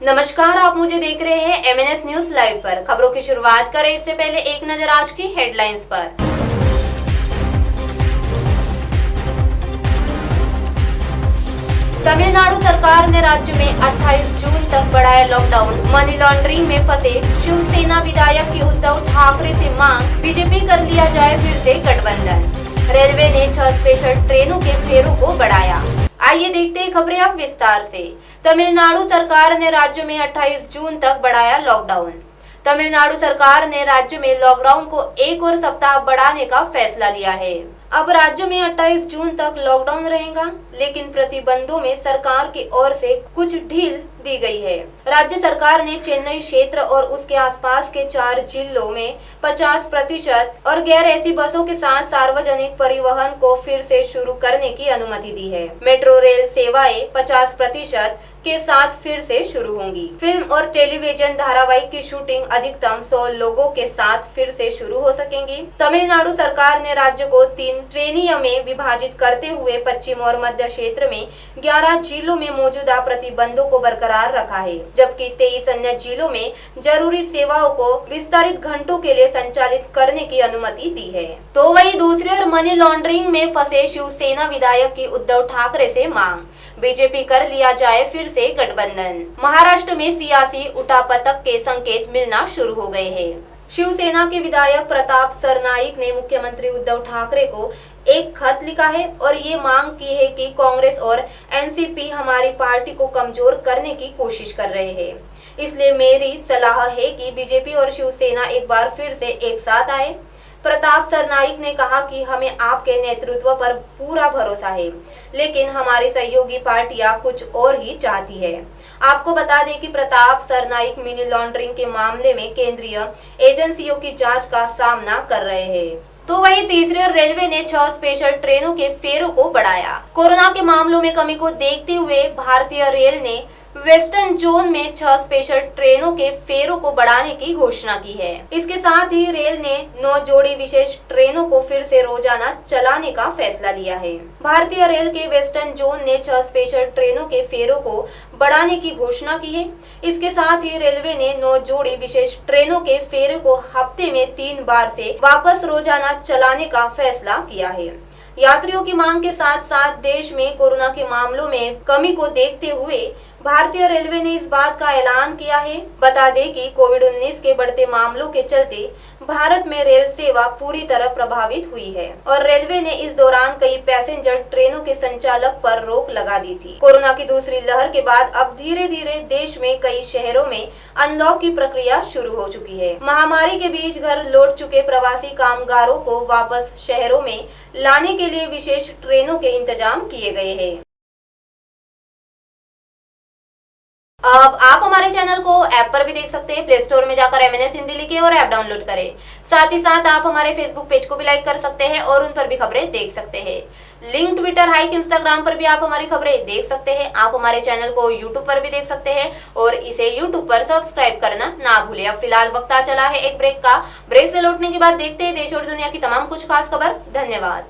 नमस्कार, आप मुझे देख रहे हैं MNS न्यूज लाइव पर। खबरों की शुरुआत करें इससे पहले एक नजर आज की हेडलाइंस पर। तमिलनाडु सरकार ने राज्य में 28 जून तक बढ़ाया लॉकडाउन। मनी लॉन्ड्रिंग में फंसे शिवसेना विधायक की उद्धव ठाकरे से मांग, बीजेपी कर लिया जाए फिर से गठबंधन। रेलवे ने 6 स्पेशल ट्रेनों के फेरों को बढ़ाया। आइए देखते हैं खबरें अब विस्तार से। तमिलनाडु सरकार ने राज्य में 28 जून तक बढ़ाया लॉकडाउन। तमिलनाडु सरकार ने राज्य में लॉकडाउन को एक और सप्ताह बढ़ाने का फैसला लिया है। अब राज्य में 28 जून तक लॉकडाउन रहेगा, लेकिन प्रतिबंधों में सरकार की ओर से कुछ ढील दी गई है। राज्य सरकार ने चेन्नई क्षेत्र और उसके आसपास के 4 जिलों में 50% और गैर एसी बसों के साथ सार्वजनिक परिवहन को फिर से शुरू करने की अनुमति दी है। मेट्रो रेल सेवाएं 50% के साथ फिर से शुरू होंगी। फिल्म और टेलीविजन धारावाहिक की शूटिंग अधिकतम 100 लोगों के साथ फिर से शुरू हो सकेंगी। तमिलनाडु सरकार ने राज्य को 3 श्रेणियों में विभाजित करते हुए पश्चिम और मध्य क्षेत्र में 11 जिलों में मौजूदा प्रतिबंधों को बरकरार रखा है, जबकि 23 अन्य जिलों में जरूरी सेवाओं को विस्तारित घंटों के लिए संचालित करने की अनुमति दी है। तो वहीं दूसरी ओर मनी लॉन्ड्रिंग में फंसे शिवसेना विधायक की उद्धव ठाकरे से मांग, बीजेपी कर लिया जाए फिर से गठबंधन। महाराष्ट्र में सियासी उठापटक के संकेत मिलना शुरू हो गए हैं। शिवसेना के विधायक प्रताप सरनाईक ने मुख्यमंत्री उद्धव ठाकरे को एक खत लिखा है और ये मांग की है कि कांग्रेस और एनसीपी हमारी पार्टी को कमजोर करने की कोशिश कर रहे हैं। इसलिए मेरी सलाह है कि बीजेपी और शिवसेना एक बार फिर से एक साथ आए। प्रताप सरनाईक ने कहा कि हमें आपके नेतृत्व पर पूरा भरोसा है, लेकिन हमारी सहयोगी पार्टियां कुछ और ही चाहती है। आपको बता दें कि प्रताप सरनाईक मनी लॉन्ड्रिंग के मामले में केंद्रीय एजेंसियों की जांच का सामना कर रहे हैं। तो वहीं तीसरी ओर रेलवे ने 6 स्पेशल ट्रेनों के फेरों को बढ़ाया। कोरोना के मामलों में कमी को देखते हुए भारतीय रेल ने वेस्टर्न जोन में 6 स्पेशल ट्रेनों के फेरों को बढ़ाने की घोषणा की है। इसके साथ ही रेल ने 9 जोड़ी विशेष ट्रेनों को फिर से रोजाना चलाने का फैसला लिया है। भारतीय रेल के वेस्टर्न जोन ने 6 स्पेशल ट्रेनों के फेरों को बढ़ाने की घोषणा की है। इसके साथ ही रेलवे ने 9 जोड़ी विशेष ट्रेनों के फेरों को हफ्ते में 3 बार से वापस रोजाना चलाने का फैसला किया है। यात्रियों की मांग के साथ साथ देश में कोरोना के मामलों में कमी को देखते हुए भारतीय रेलवे ने इस बात का ऐलान किया है। बता दें कि कोविड-19 के बढ़ते मामलों के चलते भारत में रेल सेवा पूरी तरह प्रभावित हुई है और रेलवे ने इस दौरान कई पैसेंजर ट्रेनों के संचालक पर रोक लगा दी थी। कोरोना की दूसरी लहर के बाद अब धीरे धीरे देश में कई शहरों में अनलॉक की प्रक्रिया शुरू हो चुकी है। महामारी के बीच घर लौट चुके प्रवासी कामगारों को वापस शहरों में लाने के लिए विशेष ट्रेनों के इंतजाम किए गए हैं। अब आप हमारे चैनल को ऐप पर भी देख सकते हैं। प्ले स्टोर में जाकर MNS हिंदी लिखें और ऐप डाउनलोड करें। साथ ही साथ आप हमारे फेसबुक पेज को भी लाइक कर सकते हैं और उन पर भी खबरें देख सकते हैं। लिंक ट्विटर, हाइक, इंस्टाग्राम पर भी आप हमारी खबरें देख सकते हैं। आप हमारे चैनल को यूट्यूब पर भी देख सकते हैं और इसे यूट्यूब पर सब्सक्राइब करना ना भूलें। अब फिलहाल वक्त आ चला है एक ब्रेक का। ब्रेक से लौटने के बाद देखते हैं देश और दुनिया की तमाम कुछ खास खबर। धन्यवाद।